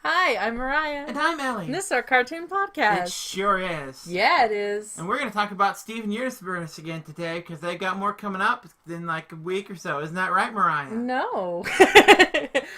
Hi, I'm Mariah. And I'm Ellie. And this is our cartoon podcast. It sure is. Yeah, it is. And we're going to talk about Steven Universe again today because they got more coming up in like a week or so. Isn't that right, Mariah? No.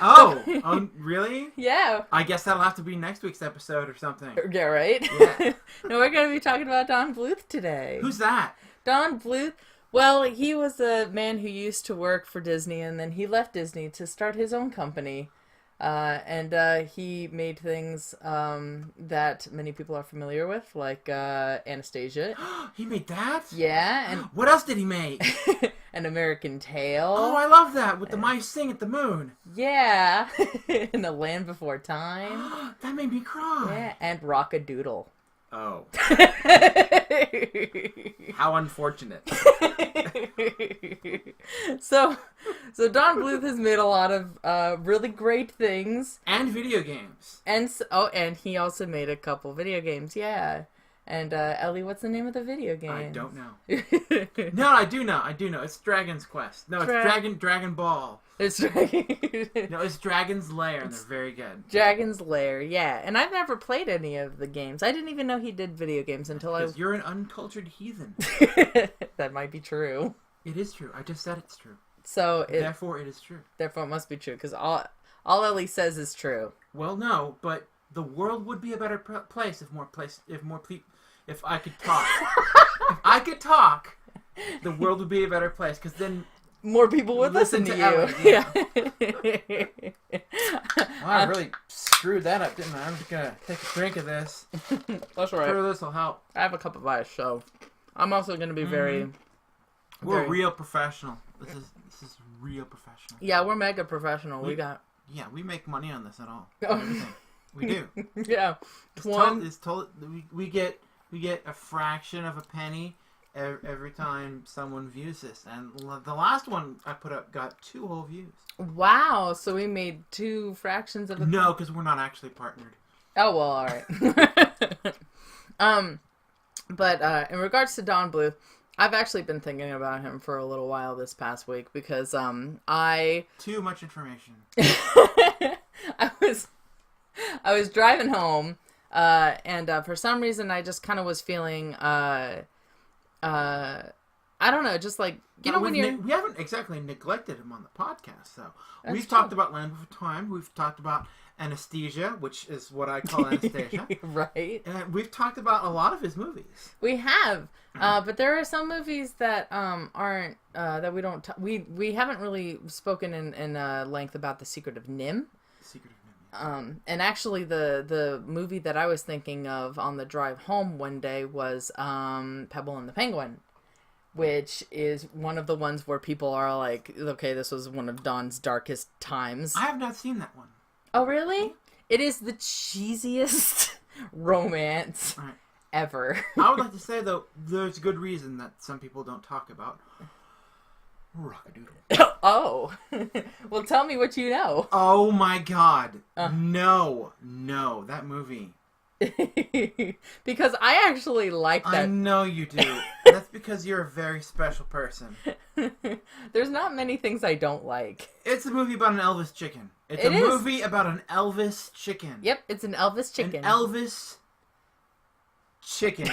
Oh, really? Yeah. I guess that'll have to be next week's episode or something. Yeah, right? Yeah. No, we're going to be talking about Don Bluth today. Who's that? Don Bluth. Well, he was a man who used to work for Disney, and then he left Disney to start his own company. And he made things that many people are familiar with, like Anastasia. He made that? Yeah. And what else did he make? An American Tail. Oh, I love that, with the mice sing at the moon. Yeah. In The Land Before Time. That made me cry. Yeah, and Rock-a-Doodle. Oh. How unfortunate. So Don Bluth has made a lot of really great things. And video games. And he also made a couple video games, yeah. And Ellie, what's the name of the video game? I don't know. No, I do know. It's Dragon's Quest. No, it's Dragon Ball. It's Dragon. No, it's Dragon's Lair, and they're very good. Dragon's Lair, yeah. And I've never played any of the games. I didn't even know he did video games until Because you're an uncultured heathen. That might be true. It is true. I just said it's true. So therefore, it is true. Therefore, it must be true, because all Ellie says is true. Well, no, but the world would be a better place if I could talk. If I could talk, the world would be a better place, because then more people would listen to you. Ellie, yeah. Well, I really screwed that up, didn't I? I'm just gonna take a drink of this. That's right. Sure, this will help. I have a cup of ice, so I'm also gonna be very. We're real professional. This is real professional. Yeah, we're mega professional. Yeah, we make money on this at all. Oh. Everything. We do. Yeah. We get a fraction of a penny every time someone views this, and the last one I put up got 2 whole views. Wow! So we made 2 fractions of a. No, because we're not actually partnered. Oh well, all right. But in regards to Don Bluth, I've actually been thinking about him for a little while this past week because Too much information. I was driving home, and for some reason I just kind of was feeling I don't know, just like when we haven't exactly neglected him on the podcast, though. We've true. talked about Land Before Time. We've talked about Anastasia, which is what I call Anastasia. Right. And we've talked about a lot of his movies. We have, but there are some movies that aren't that we don't we haven't really spoken in length about The Secret of Nim. And actually, the movie that I was thinking of on the drive home one day was Pebble and the Penguin, which is one of the ones where people are like, okay, this was one of Don's darkest times. I have not seen that one. Oh, really? It is the cheesiest romance ever. I would like to say, though, there's good reason that some people don't talk about Rock-a-Doodle. Oh. Well, tell me what you know. Oh, my God. No, that movie. Because I actually like that. I know you do. That's because you're a very special person. There's not many things I don't like. It's a movie about an Elvis chicken. It's a movie about an Elvis chicken. Yep, it's an Elvis chicken. An Elvis chicken.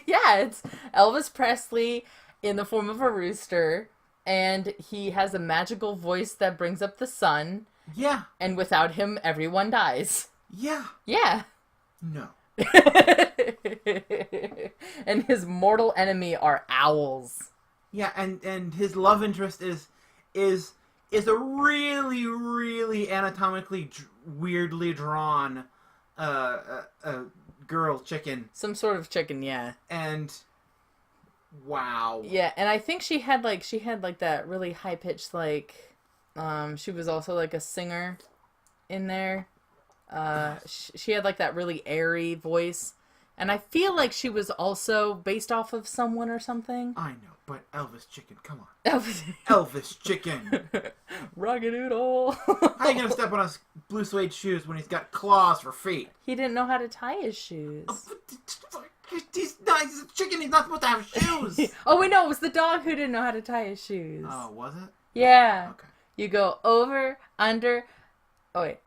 Yeah, it's Elvis Presley in the form of a rooster, and he has a magical voice that brings up the sun. Yeah. And without him, everyone dies. Yeah. Yeah. No. And his mortal enemy are owls. Yeah, and his love interest is a really, really anatomically weirdly drawn girl chicken. Some sort of chicken, yeah. And wow. Yeah, and I think she had that really high pitched she was also like a singer in there. She had like that really airy voice, and I feel like she was also based off of someone or something. I know, but Elvis chicken, come on. Elvis chicken. Rock-a-doodle. How are you gonna step on his blue suede shoes when he's got claws for feet? He didn't know how to tie his shoes. He's a chicken, he's not supposed to have shoes. Oh, wait, no, it was the dog who didn't know how to tie his shoes. Oh, was it? Yeah. Okay. You go over, under,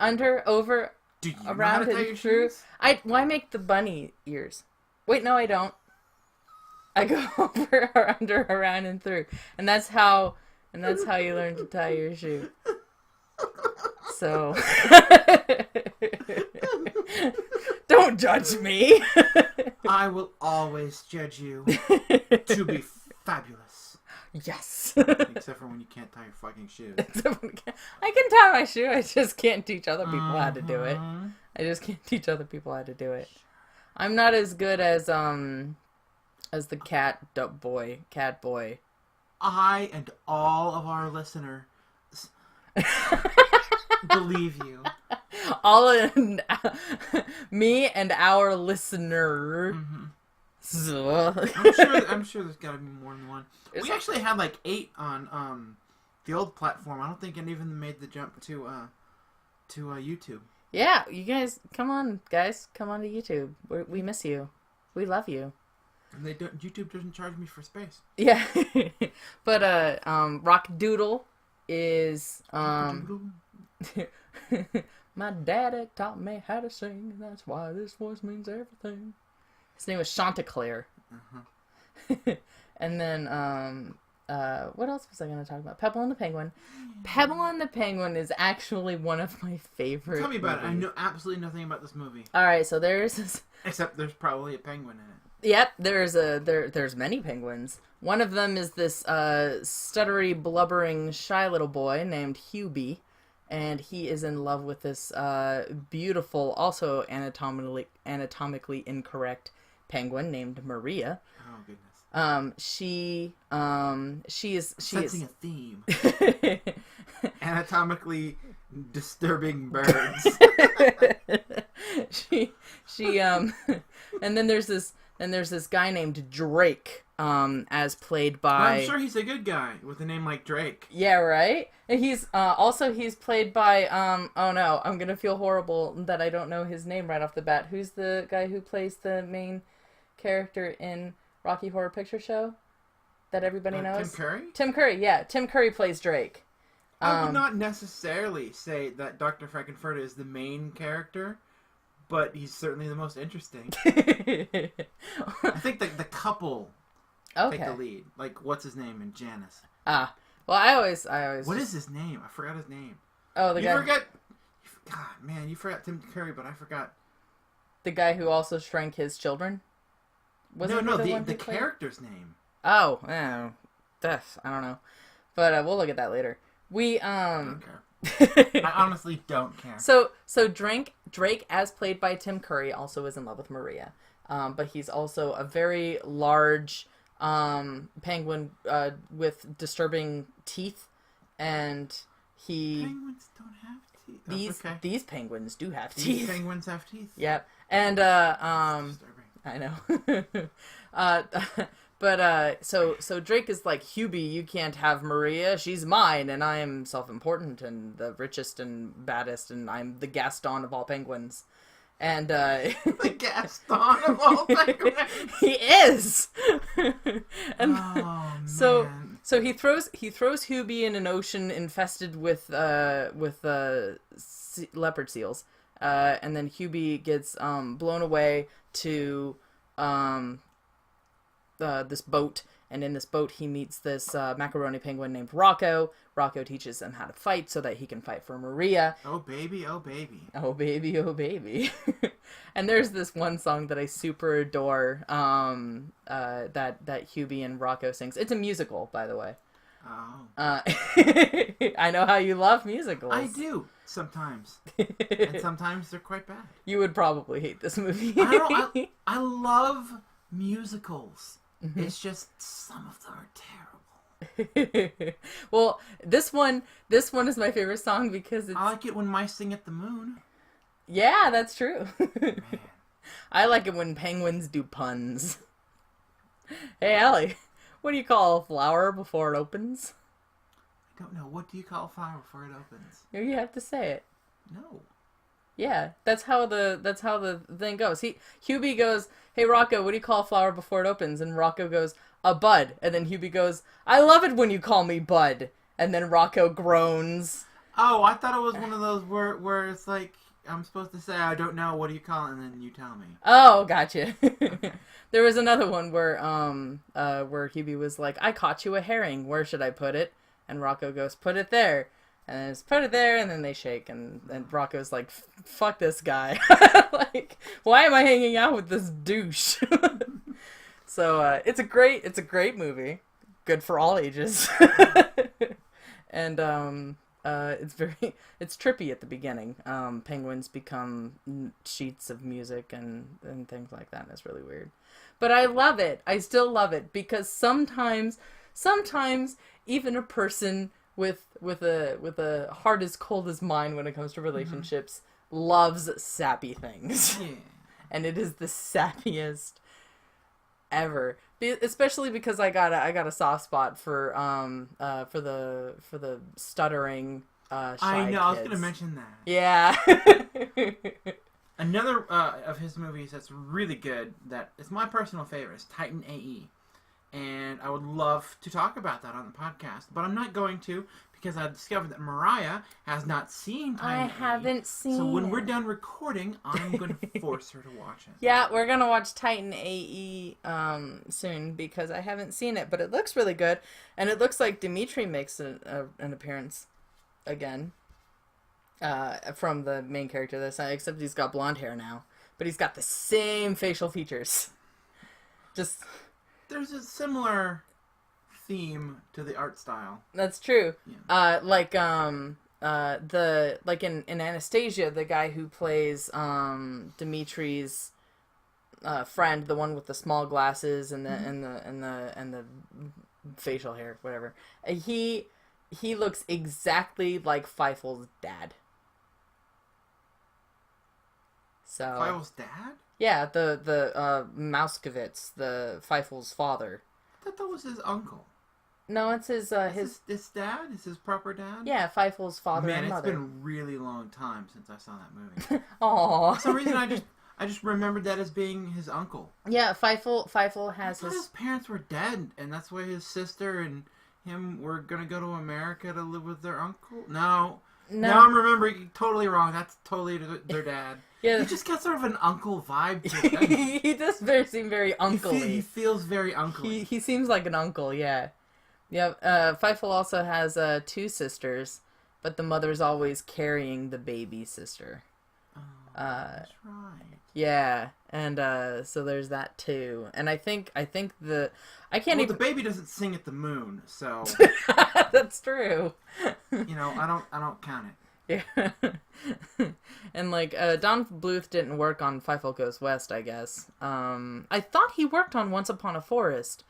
under, over, Do you know how around to tie and your through. shoes? I make the bunny ears. Wait, no, I don't. I go over, under, around, and through, and that's how you learn to tie your shoe. So, don't judge me. I will always judge you to be fabulous. Yes. Except for when you can't tie your fucking shoes. I can tie my shoe. I just can't teach other people how to do it. I just can't teach other people how to do it. I'm not as good as the cat boy. I and all of our listeners believe you. All in me and our listener. I'm sure there's got to be more than one. We actually had like 8 on the old platform. I don't think any of them made the jump to YouTube. Yeah, you guys, come on, guys, come on to YouTube. We miss you. We love you. And they don't. YouTube doesn't charge me for space. Yeah, but Rock Doodle is my daddy taught me how to sing, and that's why this voice means everything. His name was Chanticleer. And then what else was I going to talk about? Pebble and the Penguin. Pebble and the Penguin is actually one of my favorite. Tell me about it. I know absolutely nothing about this movie. All right, so there's this. Except there's probably a penguin in it. Yep, there's many penguins. One of them is this stuttery, blubbering, shy little boy named Hubie, and he is in love with this beautiful, also anatomically incorrect penguin named Maria. Oh goodness. She is sensing a theme. Anatomically disturbing birds. And then there's this guy named Drake, as played by. Well, I'm sure he's a good guy with a name like Drake. Yeah, right. And he's played by oh no, I'm gonna feel horrible that I don't know his name right off the bat. Who's the guy who plays the main character in Rocky Horror Picture Show that everybody knows? Tim Curry? Tim Curry, yeah. Tim Curry plays Drake. I would not necessarily say that Dr. Frankenfurter is the main character, but he's certainly the most interesting. I think the couple take the lead. Like, what's his name in Janice? Well, I always. What is his name? I forgot his name. Oh, the guy. God, man, you forgot Tim Curry, but I forgot. The guy who also shrank his children? The character's name. Oh, I don't know. But we'll look at that later. I don't care. I honestly don't care. So Drake, as played by Tim Curry, also is in love with Maria. But he's also a very large penguin with disturbing teeth, and penguins don't have teeth. These penguins do have teeth. These penguins have teeth. Yep. And I know. But so Drake is like, Hubie, you can't have Maria. She's mine, and I am self-important and the richest and baddest, and I'm the Gaston of all penguins. And the Gaston of all penguins. He is. And man. So he throws Hubie in an ocean infested with leopard seals, and then Hubie gets blown away to this boat, and in this boat he meets this macaroni penguin named Rocco. Rocco teaches him how to fight so that he can fight for Maria. Oh baby, oh baby. Oh baby, oh baby. And there's this one song that I super adore, that Hubie and Rocco sings. It's a musical, by the way. Oh. I know how you love musicals. I do, sometimes. And sometimes they're quite bad. You would probably hate this movie. I love musicals. Mm-hmm. It's just some of them are terrible. Well, this one is my favorite song because it's... I like it when mice sing at the moon. Yeah, that's true. Man. I like it when penguins do puns. Hey, Allie, what do you call a flower before it opens? I don't know. What do you call a flower before it opens? You have to say it. No. Yeah, that's how the thing goes. Hubie goes, "Hey Rocco, what do you call a flower before it opens?" And Rocco goes, "A bud." And then Hubie goes, "I love it when you call me bud." And then Rocco groans. Oh, I thought it was one of those where it's like I'm supposed to say I don't know. What do you call it? And then you tell me. Oh, gotcha. Okay. There was another one where Hubie was like, "I caught you a herring. Where should I put it?" And Rocco goes, "Put it there." And it's put it there, and then they shake, and Rocco's like, "Fuck this guy! Like, why am I hanging out with this douche?" So it's a great movie, good for all ages, and it's trippy at the beginning. Penguins become sheets of music and things like that. And it's really weird, but I love it. I still love it because sometimes even a person with a heart as cold as mine when it comes to relationships loves sappy things. Yeah. And it is the sappiest ever. Especially because I got a soft spot for the stuttering shy I know, I was kids. gonna mention that. Yeah. Another of his movies that's really good, that is my personal favorite, is Titan AE. And I would love to talk about that on the podcast, but I'm not going to because I discovered that Mariah has not seen Titan AE. I haven't seen So when we're done recording, I'm going to force her to watch it. Yeah, we're going to watch Titan AE soon because I haven't seen it, but it looks really good. And it looks like Dimitri makes an appearance again from the main character this time, except he's got blonde hair now. But he's got the same facial features. Just... There's a similar theme to the art style. That's true. Yeah. In Anastasia, the guy who plays Dimitri's friend, the one with the small glasses and the facial hair, whatever. He looks exactly like Feifel's dad. So Feifel's dad? Yeah, the Mouskovitz, the Feifel's father. I thought that was his uncle. No, it's his his dad? Is his proper dad? Yeah, Feifel's father and mother. Man, it's been a really long time since I saw that movie. Aww. For some reason, I just remembered that as being his uncle. Yeah, Feifel has his parents were dead, and that's why his sister and him were gonna go to America to live with their uncle. No. Now I'm remembering totally wrong. That's totally their dad. Yeah, he just got sort of an uncle vibe to him. He does seem very uncle-y. He feels very uncle-y. He seems like an uncle, yeah. Yeah, Feifel also has 2 sisters, but the mother's always carrying the baby sister. Oh, that's right. Yeah, and so there's that too. And I think the baby doesn't sing at the moon, so that's true. I don't count it. Yeah. And Don Bluth didn't work on Feifel Goes West, I guess. I thought he worked on Once Upon a Forest.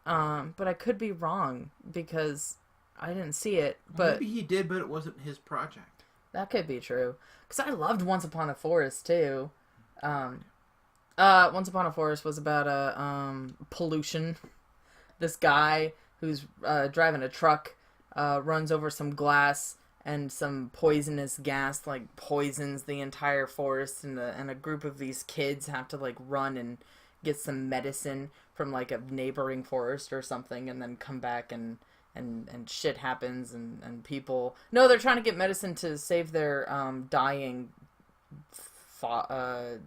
But I could be wrong because I didn't see it. But maybe he did, but it wasn't his project. That could be true. Because I loved Once Upon a Forest too. Once Upon a Forest was about pollution. This guy who's driving a truck runs over some glass, and some poisonous gas poisons the entire forest, and a group of these kids have to run and get some medicine from a neighboring forest or something, and then come back and shit happens, and people... No, they're trying to get medicine to save their dying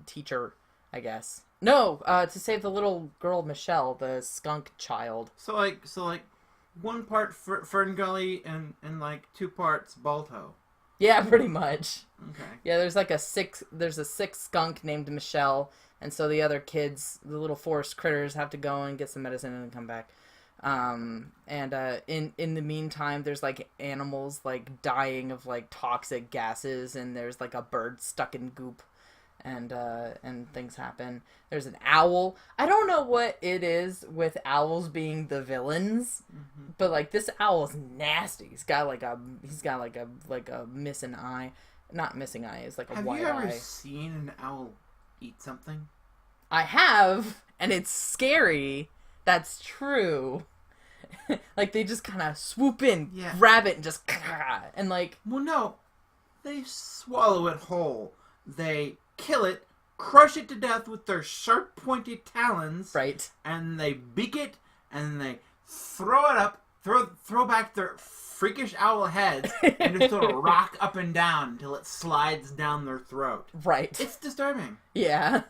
teacher, I guess. No, to save the little girl Michelle, the skunk child. So 1 part Fern Gully and 2 parts Balto. Yeah, pretty much. Okay. Yeah, there's a sick skunk named Michelle, and so the other kids, the little forest critters, have to go and get some medicine and come back. In the meantime, there's animals dying of toxic gases, and there's a bird stuck in goop, and things happen. There's an owl. I don't know what it is with owls being the villains, but this owl is nasty. He's got a missing eye. Not missing eye, it's a white eye. Have you ever seen an owl eat something? I have, and it's scary. That's true. They just kind of swoop in, grab it, and just and Well, no, they swallow it whole. They kill it, crush it to death with their sharp, pointy talons. Right. And they beak it, and they throw it up throw back their freakish owl heads and just sort of rock up and down until it slides down their throat. Right. It's disturbing. Yeah.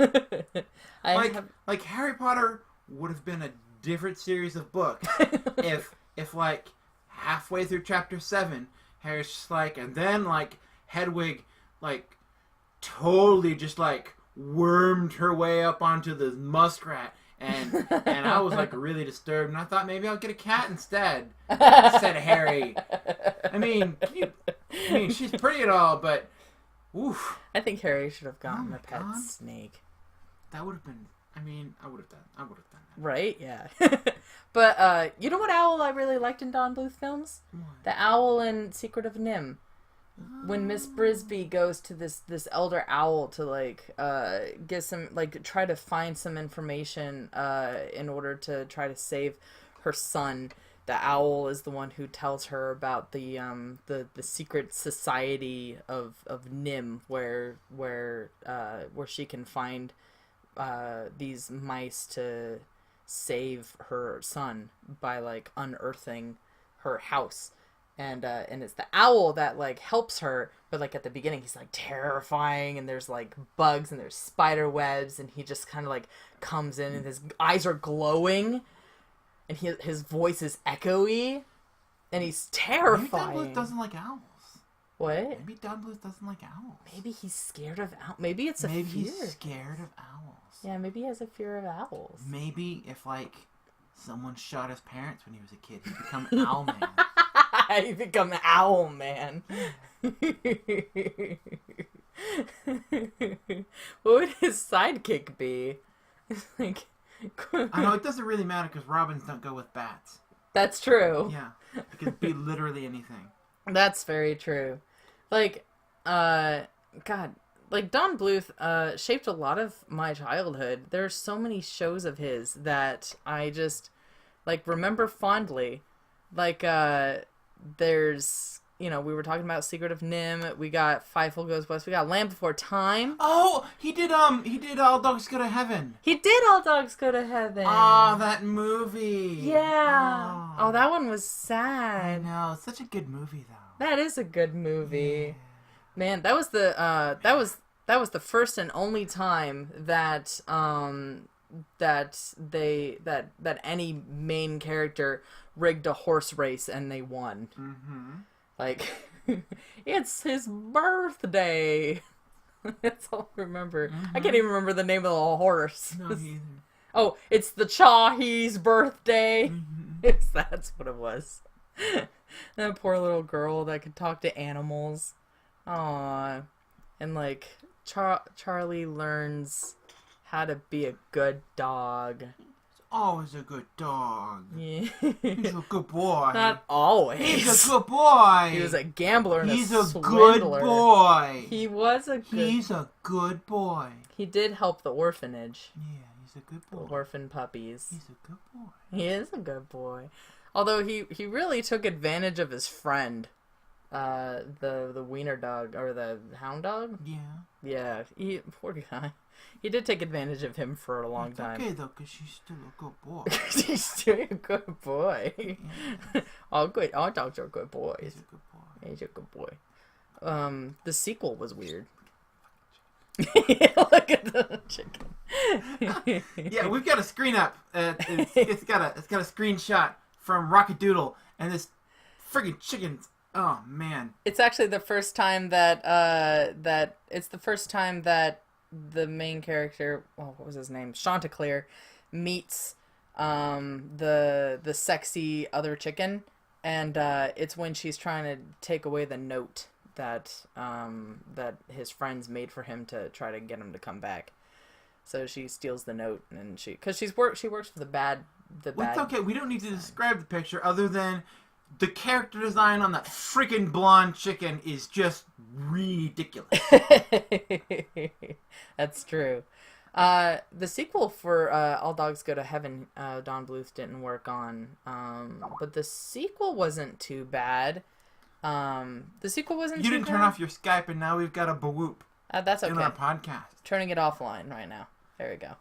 Like Harry Potter would have been a different series of books if like halfway through chapter 7, Harry's just like, and then like Hedwig like totally just like wormed her way up onto the muskrat. And I was like really disturbed, and I thought maybe I'll get a cat instead. Said Harry. I mean, she's pretty and all, but oof. I think Harry should have gotten a pet snake. That would have been. I mean, I would have done that. Right? Yeah. But you know what owl I really liked in Don Bluth films? What? The owl in Secret of Nim. When Miss Brisby goes to this elder owl to like get some like try to find some information in order to try to save her son, the owl is the one who tells her about the secret society of Nim where she can find these mice to save her son by like unearthing her house. And it's the owl that like helps her, but like at the beginning he's like terrifying, and there's like bugs and there's spider webs, and he just kind of like comes in and his eyes are glowing, and his voice is echoey, and he's terrifying. Maybe Don Bluth doesn't like owls. What? Maybe Don Bluth doesn't like owls. Maybe he's scared of owls. Maybe it's a fear. Maybe he's scared of owls. Yeah, maybe he has a fear of owls. Maybe if like someone shot his parents when he was a kid, he'd become Owl Man. You become Owl Man. What would his sidekick be? Like, I know it doesn't really matter because robins don't go with bats. That's true. Yeah, it could be literally anything. That's very true. Like, God, like Don Bluth shaped a lot of my childhood. There's so many shows of his that I just like remember fondly. Like, there's, you know, we were talking about Secret of Nim. We got Five Full Goes West. We got Land Before Time. Oh, he did All Dogs Go to Heaven. He did All Dogs Go to Heaven. Oh, that movie. Yeah. Oh, that one was sad. I know. It's such a good movie, though. That is a good movie. Yeah. Man, that was the first and only time that that any main character rigged a horse race and they won. Mm-hmm. Like, it's his birthday. That's all I remember. Mm-hmm. I can't even remember the name of the horse. No, either. Oh, it's the Chahi's birthday. Mm-hmm. That's what it was. That poor little girl that could talk to animals. Aww. And like, Charlie learns how to be a good dog. Always a good dog. Yeah. He's a good boy. Not always. He's a good boy. He was a gambler and He's a a good boy. He was a good... He's a good boy. He did help the orphanage. Yeah, he's a good boy. The orphan puppies. He's a good boy. He is a good boy. Although he really took advantage of his friend. The wiener dog, or the hound dog? Yeah. Yeah, poor guy. He did take advantage of him for a long time. Okay, though, because she's still a good boy. He's still a good boy. Yeah. All dogs are good boys. He's a good boy. He's a good boy. The sequel was weird. Look at the chicken. Yeah, we've got a screen up. It's got a screenshot from Rockadoodle, and this friggin' chicken's. Oh man! It's actually the first time that the main character, what was his name, Chanticleer, meets the sexy other chicken, and it's when she's trying to take away the note that his friends made for him to try to get him to come back. So she steals the note, and she works for the bad. Well, it's okay. We don't need to describe the picture other than the character design on that freaking blonde chicken is just ridiculous. That's true. The sequel for All Dogs Go to Heaven, Don Bluth didn't work on, but the sequel wasn't too bad. You didn't turn off your Skype, and now we've got a bawoop. That's okay. In our podcast. Turning it offline right now. There we go.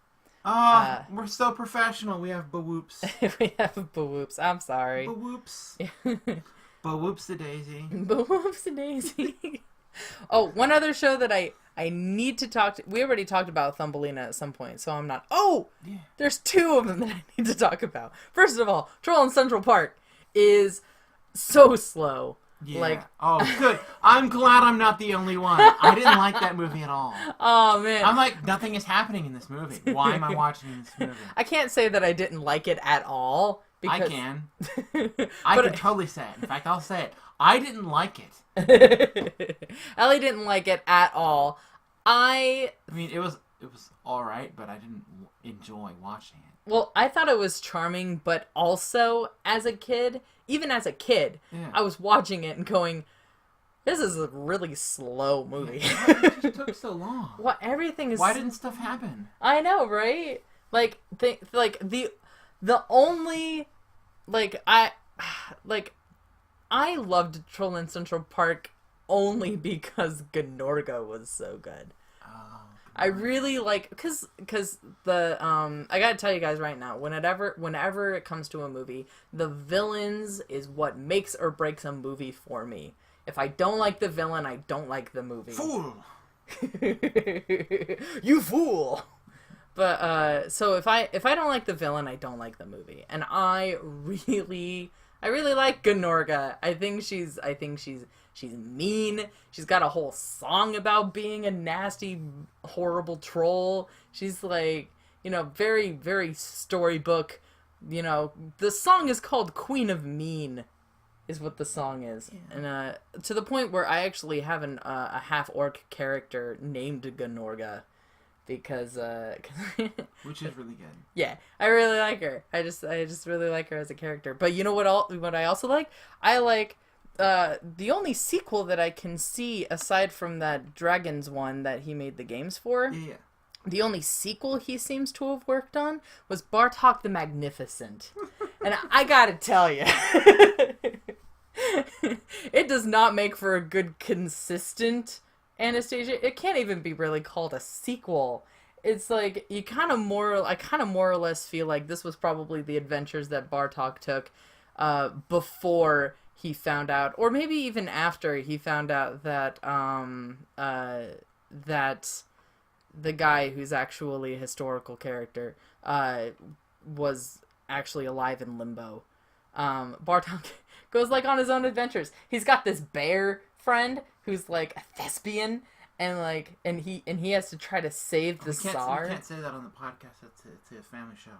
Oh, we're so professional. We have ba-whoops. We have ba-whoops. I'm sorry. Ba-whoops. Ba-whoops-a-daisy. Ba-whoops-a-daisy. Oh, one other show that I need to talk to. We already talked about Thumbelina at some point, so I'm not. Oh! Yeah. There's two of them that I need to talk about. First of all, Troll in Central Park is so slow. Yeah. Like, oh, good. I'm glad I'm not the only one. I didn't like that movie at all. Oh, man. I'm like, nothing is happening in this movie. Why am I watching this movie? I can't say that I didn't like it at all. Because... I can. I can totally say it. In fact, I'll say it. I didn't like it. Ellie didn't like it at all. I mean, it was all right, but I didn't enjoy watching it. Well, I thought it was charming, but also as a kid, even as a kid, yeah. I was watching it and going, "This is a really slow movie." It just took so long. Well, everything is. Why didn't stuff happen? I know, right? Like the only I loved Troll in Central Park only because Gnorga was so good. Oh, I really like because the I gotta tell you guys right now, whenever it comes to a movie, the villains is what makes or breaks a movie for me. If I don't like the villain, I don't like the movie. Fool. You fool. But so if I don't like the villain, I don't like the movie. And I really like Gnorga. I think she's mean. She's got a whole song about being a nasty, horrible troll. She's like, very, very storybook. The song is called Queen of Mean, is what the song is. Yeah. And to the point where I actually have a half-orc character named Gnorga. Because which is really good. Yeah, I really like her. I just really like her as a character. But you know what I also like? I like the only sequel that I can see aside from that Dragons one that he made the games for. Yeah. The only sequel he seems to have worked on was Bartok the Magnificent. And I got to tell you, it does not make for a good consistent Anastasia. It can't even be really called a sequel. It's like I kind of more or less feel like this was probably the adventures that Bartok took before he found out, or maybe even after he found out that that the guy who's actually a historical character was actually alive in limbo. Bartok goes on his own adventures. He's got this bear friend who's like a thespian, and he has to try to save the Tsar. You can't say that on the podcast. It's a family show.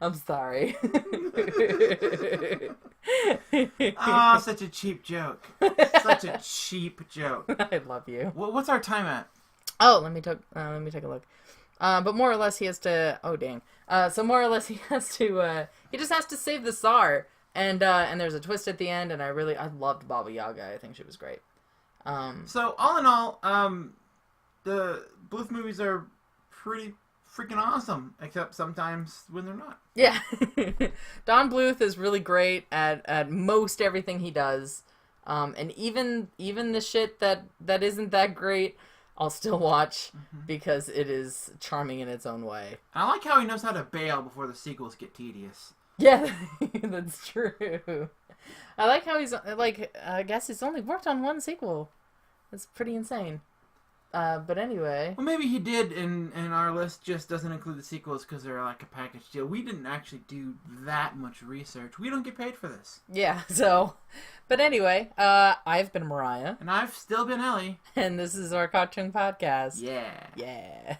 I'm sorry. Oh, such a cheap joke. Such a cheap joke. I love you. What's our time at? Oh, let me take a look. But more or less he has to. Oh dang. So more or less he has to. He just has to save the Tsar. And there's a twist at the end, and I loved Baba Yaga. I think she was great. So all in all, the Bluth movies are pretty freaking awesome, except sometimes when they're not. Yeah. Don Bluth is really great at most everything he does. And even the shit that isn't that great, I'll still watch because it is charming in its own way. I like how he knows how to bail before the sequels get tedious. Yeah, that's true. I like how he's I guess he's only worked on one sequel. That's pretty insane. But anyway. Well, maybe he did, and our list just doesn't include the sequels because they're like a package deal. We didn't actually do that much research. We don't get paid for this. Yeah, so. But anyway, I've been Mariah. And I've still been Ellie. And this is our cartoon podcast. Yeah. Yeah.